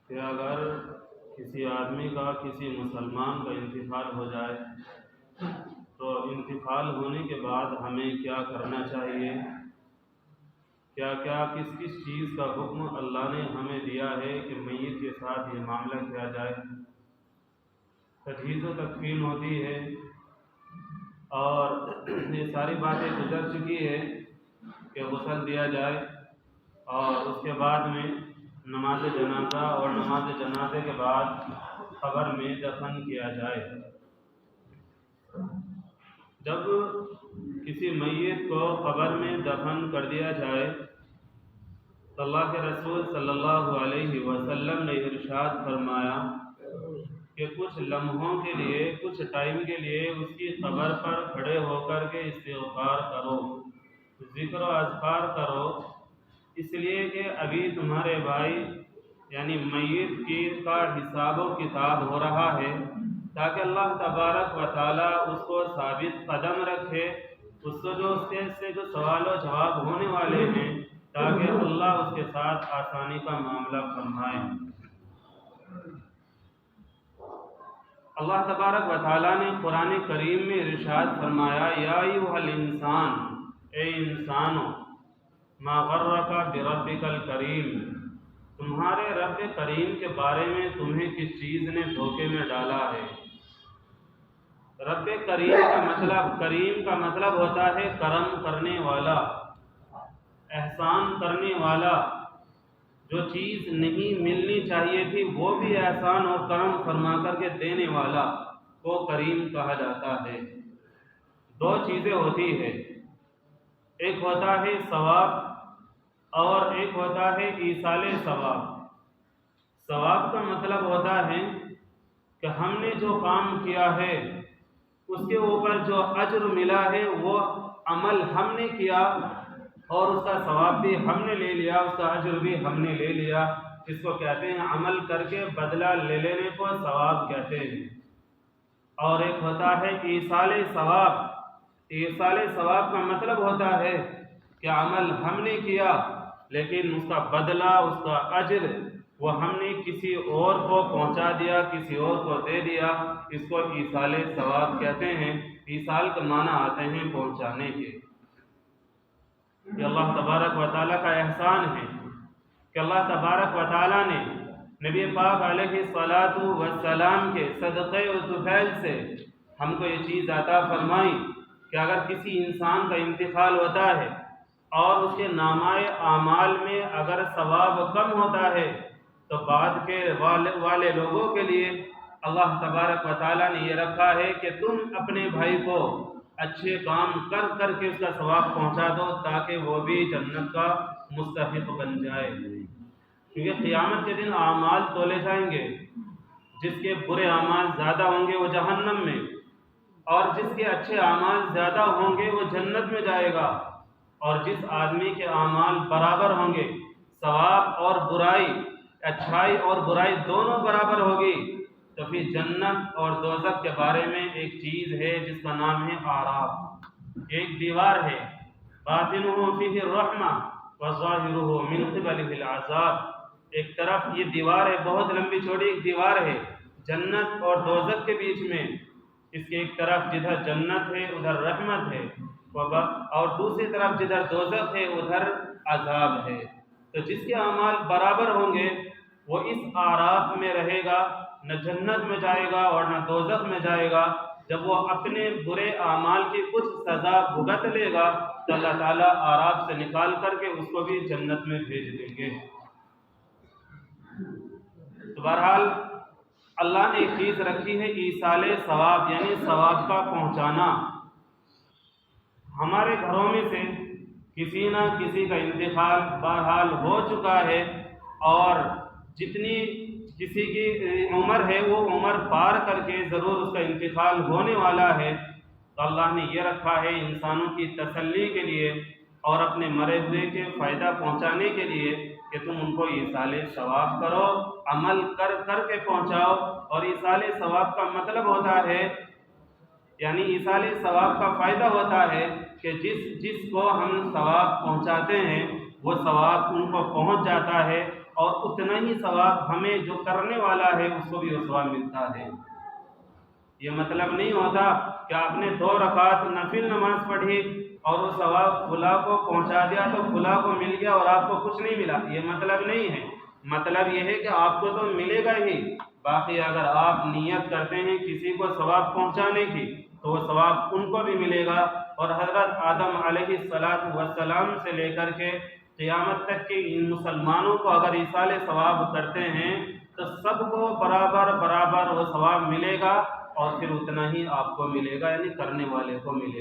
کہ اگر کسی آدمی کا کسی مسلمان کا انتقال ہو جائے تو انتقال ہونے کے بعد ہمیں کیا کرنا چاہیے، کیا کیا کس کس چیز کا حکم اللہ نے ہمیں دیا ہے کہ میت کے ساتھ یہ معاملہ کیا جائے۔ تجہیز و تکفین ہوتی ہے اور یہ ساری باتیں گزر چکی ہے کہ غسل دیا جائے اور اس کے بعد میں نماز جنازہ اور نماز جنازے کے بعد قبر میں دفن کیا جائے۔ جب کسی میت کو قبر میں دفن کر دیا جائے تو اللہ کے رسول صلی اللہ علیہ وسلم نے ارشاد فرمایا کہ کچھ لمحوں کے لیے، کچھ ٹائم کے لیے اس کی قبر پر کھڑے ہو کر کے استغفار کرو، ذکر و اذکار کرو، اس لیے کہ ابھی تمہارے بھائی یعنی میت کا حساب و کتاب ہو رہا ہے، تاکہ اللہ تبارک و تعالیٰ اس کو ثابت قدم رکھے، اس سے جو سوال و جواب ہونے والے ہیں، تاکہ اللہ اس کے ساتھ آسانی کا معاملہ فرمائے۔ اللہ تبارک و تعالیٰ نے قرآن کریم میں ارشاد فرمایا، یا ایھا الانسان، اے انسانو، ما غرک بربک الکریم، تمہارے رب کریم کے بارے میں تمہیں کس چیز نے دھوکے میں ڈالا ہے۔ رب کریم کا مطلب ہوتا ہے کرم کرنے والا، احسان کرنے والا، جو چیز نہیں ملنی چاہیے تھی وہ بھی احسان اور کرم فرما کر کے دینے والا کو کریم کہا جاتا ہے۔ دو چیزیں ہوتی ہے، ایک ہوتا ہے ثواب اور ایک ہوتا ہے ایصال ثواب۔ ثواب کا مطلب ہوتا ہے کہ ہم نے جو کام کیا ہے اس کے اوپر جو اجر ملا ہے وہ عمل ہم نے کیا اور اس کا ثواب بھی ہم نے لے لیا، اس کا اجر بھی ہم نے لے لیا، اس کو کہتے ہیں عمل کر کے بدلہ لے لینے کو ثواب کہتے ہیں۔ اور ایک ہوتا ہے ایصال ثواب۔ ایصال ثواب کا مطلب ہوتا ہے کہ عمل ہم نے کیا لیکن اس کا بدلہ، اس کا اجر وہ ہم نے کسی اور کو پہنچا دیا، کسی اور کو دے دیا، اس کو ایصال ثواب کہتے ہیں۔ ایصال کا معنی آتے ہیں پہنچانے کے۔ یہ اللہ تبارک و تعالیٰ کا احسان ہے کہ اللہ تبارک و تعالیٰ نے نبی پاک علیہ الصلاۃ والسلام کے صدقے و طفیل سے ہم کو یہ چیز عطا فرمائی کہ اگر کسی انسان کا انتقال ہوتا ہے اور اس کے نامہ اعمال میں اگر ثواب کم ہوتا ہے تو بعد کے والے لوگوں کے لیے اللہ تبارک و تعالیٰ نے یہ رکھا ہے کہ تم اپنے بھائی کو اچھے کام کر کر کے اس کا ثواب پہنچا دو تاکہ وہ بھی جنت کا مستحق بن جائے۔ کیونکہ قیامت کے دن اعمال تولے جائیں گے، جس کے برے اعمال زیادہ ہوں گے وہ جہنم میں، اور جس کے اچھے اعمال زیادہ ہوں گے وہ جنت میں جائے گا، اور جس آدمی کے اعمال برابر ہوں گے، ثواب اور برائی، اچھائی اور برائی دونوں برابر ہوگی، تو پھر جنت اور دوزخ کے بارے میں ایک چیز ہے جس کا نام ہے اعراف۔ ایک دیوار ہے، باطنہ فیہ الرحمہ وظاہرہ من قبلہ العذاب۔ ایک طرف یہ دیوار ہے، بہت لمبی چوڑی ایک دیوار ہے جنت اور دوزخ کے بیچ میں، اس کے ایک طرف جدھر جنت ہے ادھر رحمت ہے، اور دوسری طرف جدھر دوزخ ہے ادھر عذاب ہے۔ تو جس کے اعمال برابر ہوں گے وہ اس اعراف میں رہے گا، نہ جنت میں جائے گا اور نہ دوزخ میں جائے گا۔ جب وہ اپنے برے اعمال کی کچھ سزا بھگت لے گا تو اللہ تعالیٰ اعراف سے نکال کر کے اس کو بھی جنت میں بھیج دیں گے۔ تو بہرحال اللہ نے ایک چیز رکھی ہے ایصال ثواب، یعنی ثواب کا پہنچانا۔ ہمارے گھروں میں سے کسی نہ کسی کا انتقال بہرحال ہو چکا ہے، اور جتنی کسی کی عمر ہے وہ عمر پار کر کے ضرور اس کا انتقال ہونے والا ہے۔ تو اللہ نے یہ رکھا ہے انسانوں کی تسلی کے لیے اور اپنے مرے ہوئے کے فائدہ پہنچانے کے لیے کہ تم ان کو ایصال ثواب کرو، عمل کر کر کے پہنچاؤ۔ اور ایصال ثواب کا مطلب ہوتا ہے، یعنی ایصال ثواب کا فائدہ ہوتا ہے کہ جس کو ہم ثواب پہنچاتے ہیں وہ ثواب ان کو پہنچ جاتا ہے، اور اتنا ہی ثواب ہمیں جو کرنے والا ہے اس کو بھی وہ ثواب ملتا ہے۔ یہ مطلب نہیں ہوتا کہ آپ نے 2 رکعت نفل نماز پڑھی اور وہ ثواب فلاں کو پہنچا دیا تو فلاں کو مل گیا اور آپ کو کچھ نہیں ملا، یہ مطلب نہیں ہے۔ مطلب یہ ہے کہ آپ کو تو ملے گا ہی، باقی اگر آپ نیت کرتے ہیں کسی کو ثواب پہنچانے کی تو وہ ثواب ان کو بھی ملے گا۔ اور حضرت آدم علیہ السلام سے لے کر کے قیامت تک کے ان مسلمانوں کو اگر ایصال ثواب کرتے ہیں تو سب کو برابر وہ ثواب ملے گا، اور پھر اتنا ہی آپ کو ملے گا، یعنی کرنے والے کو ملے گا۔